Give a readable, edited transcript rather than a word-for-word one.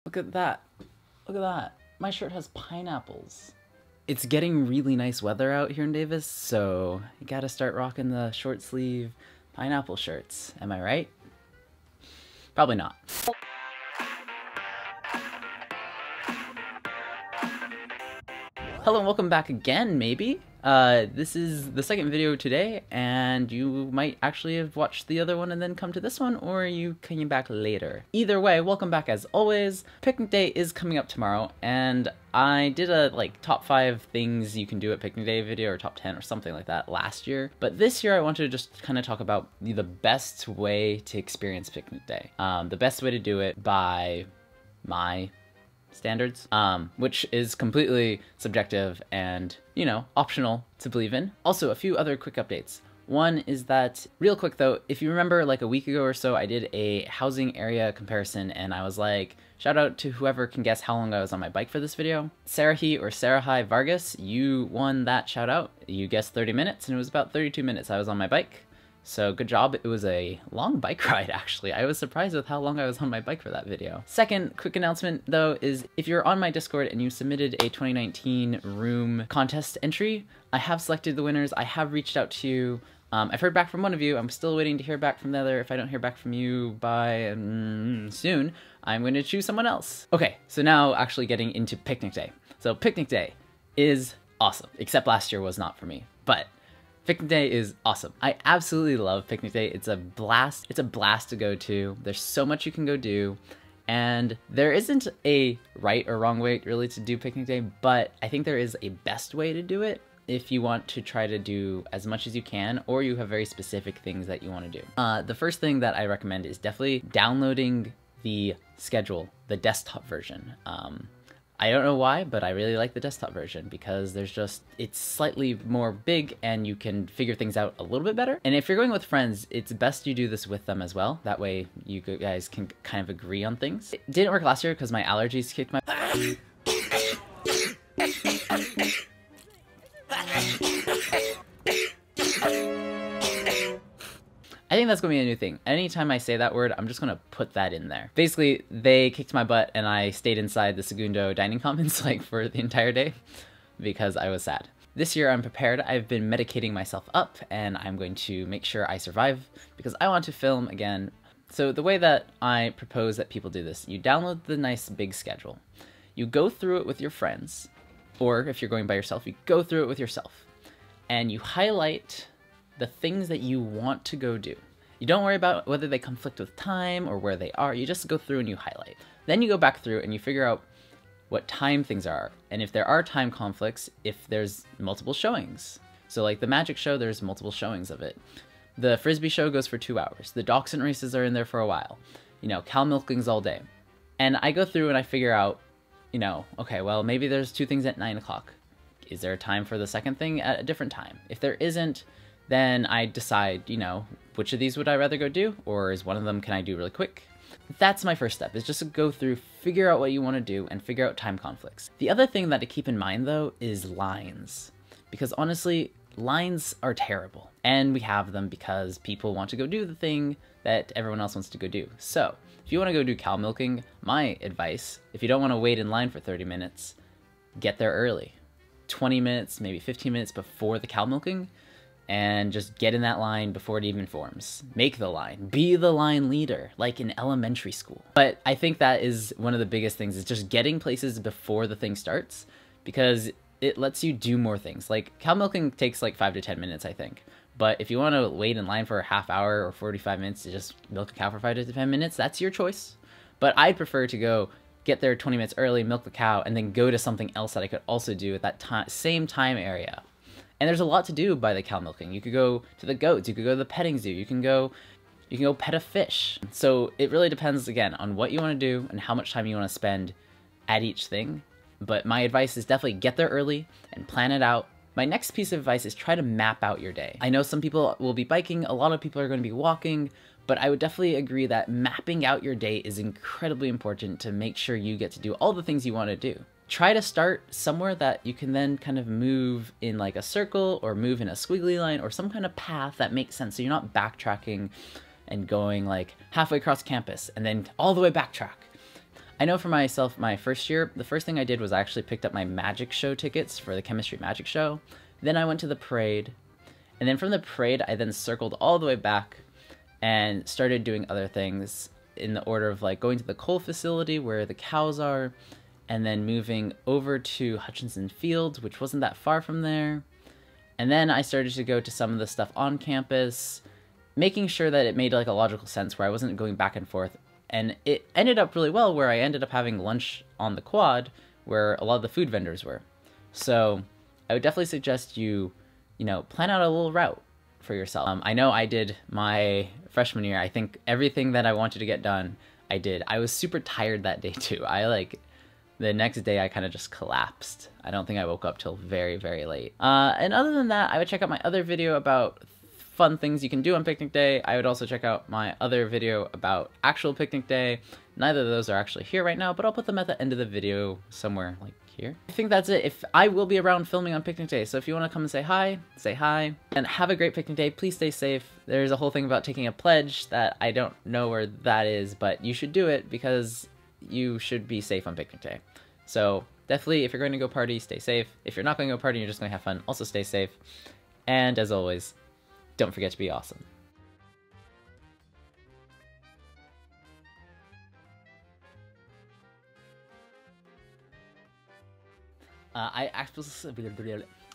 Look at that. Look at that. My shirt has pineapples. It's getting really nice weather out here in Davis, so you gotta start rocking the short sleeve pineapple shirts. Am I right? Probably not. Hello and welcome back again, maybe. This is the second video today, and you might actually have watched the other one and then come to this one, or you came back later. Either way, welcome back as always. Picnic day is coming up tomorrow, and I did a top 5 things you can do at picnic day video, or top 10 or something like that last year. But this year I wanted to just kind of talk about the best way to experience picnic day. The best way to do it by my standards, which is completely subjective and, you know, optional to believe in. Also, a few other quick updates. One is that, real quick though, if you remember like a week ago or so, I did a housing area comparison, and I was like, shout out to whoever can guess how long I was on my bike for this video. Sarahi or Sarahai Vargas, you won that shout out. You guessed 30 minutes, and it was about 32 minutes I was on my bike. So good job. It was a long bike ride, actually. I was surprised with how long I was on my bike for that video. Second quick announcement, though, is if you're on my Discord and you submitted a 2019 room contest entry, I have selected the winners. I have reached out to you. I've heard back from one of you. I'm still waiting to hear back from the other. If I don't hear back from you by soon, I'm going to choose someone else. Okay, so now actually getting into picnic day. So picnic day is awesome, except last year was not for me, but picnic day is awesome. I absolutely love picnic day. It's a blast. It's a blast to go to. There's so much you can go do, and there isn't a right or wrong way really to do picnic day, but I think there is a best way to do it if you want to try to do as much as you can, or you have very specific things that you want to do. The first thing that I recommend is definitely downloading the schedule, the desktop version. I don't know why, but I really like the desktop version because it's slightly more big and you can figure things out a little bit better. And if you're going with friends, it's best you do this with them as well. That way you guys can kind of agree on things. It didn't work last year because my allergies kicked my... I think that's gonna be a new thing. Anytime I say that word, I'm just gonna put that in there. Basically, they kicked my butt and I stayed inside the Segundo dining commons for the entire day because I was sad. This year I'm prepared. I've been medicating myself up, and I'm going to make sure I survive because I want to film again. So the way that I propose that people do this, you download the nice big schedule. You go through it with your friends, or if you're going by yourself, you go through it with yourself, and you highlight the things that you want to go do. You don't worry about whether they conflict with time or where they are. You just go through and you highlight. Then you go back through and you figure out what time things are. And if there are time conflicts, if there's multiple showings. So like the magic show, there's multiple showings of it. The Frisbee show goes for 2 hours. The dachshund races are in there for a while. You know, cow milking's all day. And I go through and I figure out, you know, okay, well, maybe there's 2 things at 9 o'clock. Is there a time for the second thing at a different time? If there isn't, then I decide, you know, which of these would I rather go do, or is one of them can I do really quick? That's my first step, is just to go through, figure out what you want to do, and figure out time conflicts. The other thing that to keep in mind, though, is lines. Because honestly, lines are terrible. And we have them because people want to go do the thing that everyone else wants to go do. So, if you want to go do cow milking, my advice, if you don't want to wait in line for 30 minutes, get there early. 20 minutes, maybe 15 minutes before the cow milking, and just get in that line before it even forms. Make the line. Be the line leader, like in elementary school. But I think that is one of the biggest things, is just getting places before the thing starts, because it lets you do more things. Like, cow milking takes like 5 to 10 minutes, I think. But if you want to wait in line for a half hour or 45 minutes to just milk a cow for 5 to 10 minutes, that's your choice. But I'd prefer to go get there 20 minutes early, milk the cow, and then go to something else that I could also do at that same time area. And there's a lot to do by the cow milking. You could go to the goats, you could go to the petting zoo, you can go pet a fish. So it really depends, again, on what you want to do and how much time you want to spend at each thing. But my advice is definitely get there early and plan it out. My next piece of advice is try to map out your day. I know some people will be biking, a lot of people are going to be walking, but I would definitely agree that mapping out your day is incredibly important to make sure you get to do all the things you want to do. Try to start somewhere that you can then kind of move in like a circle, or move in a squiggly line, or some kind of path that makes sense, so you're not backtracking and going like halfway across campus and then all the way backtrack. I know for myself, my first year, the first thing I did was I actually picked up my magic show tickets for the chemistry magic show. Then I went to the parade. And then from the parade, I then circled all the way back and started doing other things in the order of like going to the coal facility where the cows are, and then moving over to Hutchinson Field, which wasn't that far from there. And then I started to go to some of the stuff on campus, making sure that it made like a logical sense where I wasn't going back and forth. And it ended up really well where I ended up having lunch on the quad where a lot of the food vendors were. So I would definitely suggest you plan out a little route for yourself. I know I did my freshman year. I think everything that I wanted to get done, I did. I was super tired that day too. The next day I kind of just collapsed. I don't think I woke up till very, very late. And other than that, I would check out my other video about fun things you can do on picnic day. I would also check out my other video about actual picnic day. Neither of those are actually here right now, but I'll put them at the end of the video somewhere like here. I think that's it. I will be around filming on picnic day, so if you want to come and say hi, and have a great picnic day. Please stay safe. There's a whole thing about taking a pledge that I don't know where that is, but you should do it because you should be safe on picnic day. So definitely, if you're going to go party, stay safe. If you're not going to go party, you're just going to have fun, also stay safe. And as always, don't forget to be awesome. I actually